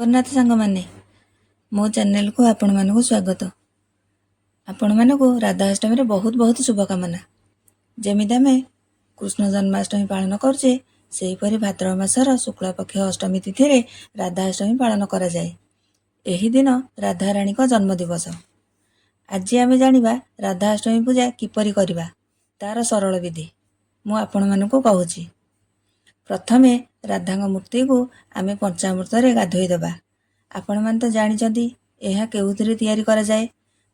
ଜଗନ୍ନାଥ ସାଙ୍ଗମାନେ, ମୋ ଚ୍ୟାନେଲକୁ ଆପଣମାନଙ୍କୁ ସ୍ୱାଗତ। ଆପଣମାନଙ୍କୁ ରାଧାଷ୍ଟମୀରେ ବହୁତ ବହୁତ ଶୁଭକାମନା। ଯେମିତି ଆମେ କୃଷ୍ଣ ଜନ୍ମାଷ୍ଟମୀ ପାଳନ କରୁଛେ, ସେହିପରି ଭାଦ୍ରବ ମାସର ଶୁକ୍ଳପକ୍ଷ ଅଷ୍ଟମୀ ତିଥିରେ ରାଧାଷ୍ଟମୀ ପାଳନ କରାଯାଏ। ଏହି ଦିନ ରାଧାରାଣୀଙ୍କ ଜନ୍ମଦିବସ। ଆଜି ଆମେ ଜାଣିବା ରାଧାଷ୍ଟମୀ ପୂଜା କିପରି କରିବା, ତାର ସରଳ ବିଧି ମୁଁ ଆପଣମାନଙ୍କୁ କହୁଛି। ପ୍ରଥମେ ରାଧାଙ୍କ ମୂର୍ତ୍ତିକୁ ଆମେ ପଞ୍ଚାମୃତରେ ଗାଧୋଇ ଦେବା। ଆପଣମାନେ ତ ଜାଣିଛନ୍ତି ଏହା କେଉଁଥିରେ ତିଆରି କରାଯାଏ,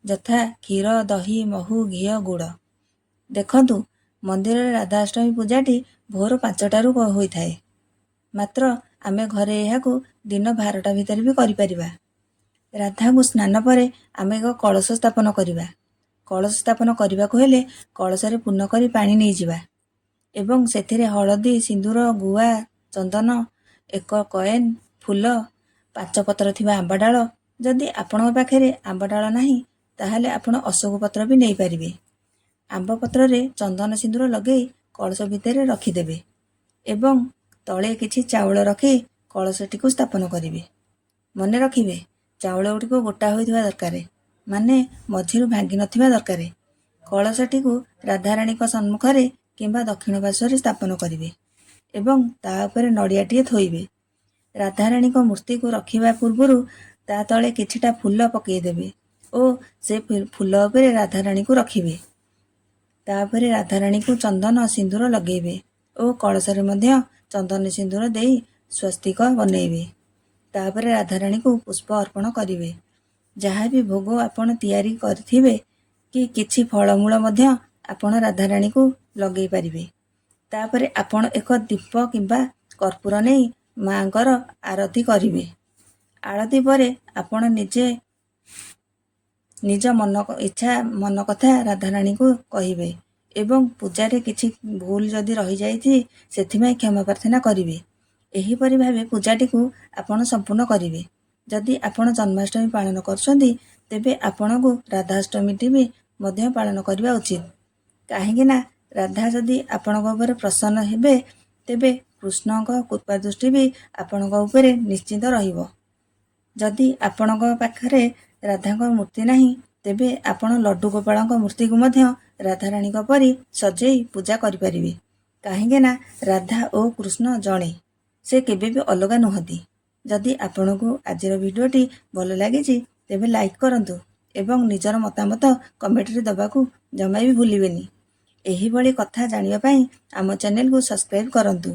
ଯଥା କ୍ଷୀର, ଦହି, ମହୁ, ଘିଅ, ଗୁଡ଼। ଦେଖନ୍ତୁ, ମନ୍ଦିରରେ ରାଧାଷ୍ଟମୀ ପୂଜାଟି ଭୋର 5ଟାରୁ ହୋଇଥାଏ। ମାତ୍ର ଆମେ ଘରେ ଏହାକୁ ଦିନ 12ଟା ଭିତରେ ବି କରିପାରିବା। ରାଧାଙ୍କୁ ସ୍ନାନ ପରେ ଆମେ ଏକ କଳସ ସ୍ଥାପନ କରିବା। କଳସ ସ୍ଥାପନ କରିବାକୁ ହେଲେ କଳସରେ ପୂର୍ଣ୍ଣ କରି ପାଣି ନେଇଯିବା ଏବଂ ସେଥିରେ ହଳଦୀ, ସିନ୍ଦୁର, ଗୁଆ, ଚନ୍ଦନ, ଏକ କଏନ୍, ଫୁଲ, 5 ପତ୍ର ଥିବା ଆମ୍ବଡାଳ। ଯଦି ଆପଣଙ୍କ ପାଖରେ ଆମ୍ବଡାଳ ନାହିଁ ତାହେଲେ ଆପଣ ଅଶୋକ ପତ୍ର ବି ନେଇପାରିବେ। ଆମ୍ବ ପତ୍ରରେ ଚନ୍ଦନ ସିନ୍ଦୁର ଲଗାଇ କଳସ ଭିତରେ ରଖିଦେବେ ଏବଂ ତଳେ କିଛି ଚାଉଳ ରଖି କଳସଟିକୁ ସ୍ଥାପନ କରିବେ। ମନେ ରଖିବେ, ଚାଉଳ ଗୁଡ଼ିକ ଗୋଟା ହୋଇଥିବା ଦରକାର, ମାନେ ମଝିରୁ ଭାଙ୍ଗି ନଥିବା ଦରକାର। କଳସଟିକୁ ରାଧାରାଣୀଙ୍କ ସମ୍ମୁଖରେ କିମ୍ବା ଦକ୍ଷିଣ ପାର୍ଶ୍ୱରେ ସ୍ଥାପନ କରିବେ ଏବଂ ତା ଉପରେ ନଡ଼ିଆଟିଏ ଥୋଇବେ। ରାଧାରାଣୀଙ୍କ ମୂର୍ତ୍ତିକୁ ରଖିବା ପୂର୍ବରୁ ତା ତଳେ କିଛିଟା ଫୁଲ ପକାଇଦେବେ ଓ ସେ ଫୁଲ ଉପରେ ରାଧାରାଣୀକୁ ରଖିବେ। ତାପରେ ରାଧାରାଣୀକୁ ଚନ୍ଦନ ସିନ୍ଦୁର ଲଗାଇବେ ଓ କଳସରେ ମଧ୍ୟ ଚନ୍ଦନ ସିନ୍ଦୁର ଦେଇ ସ୍ୱସ୍ତିକ ବନେଇବେ। ତାପରେ ରାଧାରାଣୀକୁ ପୁଷ୍ପ ଅର୍ପଣ କରିବେ। ଯାହା ବି ଭୋଗ ଆପଣ ତିଆରି କରିଥିବେ କି କିଛି ଫଳମୂଳ ମଧ୍ୟ ଆପଣ ରାଧାରାଣୀକୁ ଲଗାଇ ପାରିବେ। ତାପରେ ଆପଣ ଏକ ଦୀପ କିମ୍ବା କର୍ପୂର ନେଇ ମାଙ୍କର ଆରତି କରିବେ। ଆଳତି ପରେ ଆପଣ ନିଜ ମନ କଥା ରାଧାରାଣୀଙ୍କୁ କହିବେ ଏବଂ ପୂଜାରେ କିଛି ଭୁଲ ଯଦି ରହିଯାଇଛି ସେଥିପାଇଁ କ୍ଷମା ପ୍ରାର୍ଥନା କରିବେ। ଏହିପରି ଭାବେ ପୂଜାଟିକୁ ଆପଣ ସମ୍ପୂର୍ଣ୍ଣ କରିବେ। ଯଦି ଆପଣ ଜନ୍ମାଷ୍ଟମୀ ପାଳନ କରୁଛନ୍ତି ତେବେ ଆପଣଙ୍କୁ ରାଧାଷ୍ଟମୀଟି ବି ମଧ୍ୟ ପାଳନ କରିବା ଉଚିତ। କାହିଁକି ନା ରାଧା ଯଦି ଆପଣଙ୍କ ଉପରେ ପ୍ରସନ୍ନ ହେବେ ତେବେ କୃଷ୍ଣଙ୍କ କୃପା ଦୃଷ୍ଟି ବି ଆପଣଙ୍କ ଉପରେ ନିଶ୍ଚିତ ରହିବ। ଯଦି ଆପଣଙ୍କ ପାଖରେ ରାଧାଙ୍କ ମୂର୍ତ୍ତି ନାହିଁ ତେବେ ଆପଣ ଲଡୁ ଗୋପାଳଙ୍କ ମୂର୍ତ୍ତିକୁ ମଧ୍ୟ ରାଧାରାଣୀଙ୍କ ପରି ସଜେଇ ପୂଜା କରିପାରିବେ। କାହିଁକି ନା ରାଧା ଓ କୃଷ୍ଣ ଜଣେ, ସେ କେବେ ବି ଅଲଗା ନୁହନ୍ତି। ଯଦି ଆପଣଙ୍କୁ ଆଜିର ଭିଡ଼ିଓଟି ଭଲ ଲାଗିଛି ତେବେ ଲାଇକ୍ କରନ୍ତୁ ଏବଂ ନିଜର ମତାମତ କମେଣ୍ଟରେ ଦେବାକୁ ଜମା ବି ଭୁଲିବେନି। ଏହିଭଳି କଥା ଜାଣିବା ପାଇଁ ଆମ ଚ୍ୟାନେଲକୁ ସବସ୍କ୍ରାଇବ୍ କରନ୍ତୁ।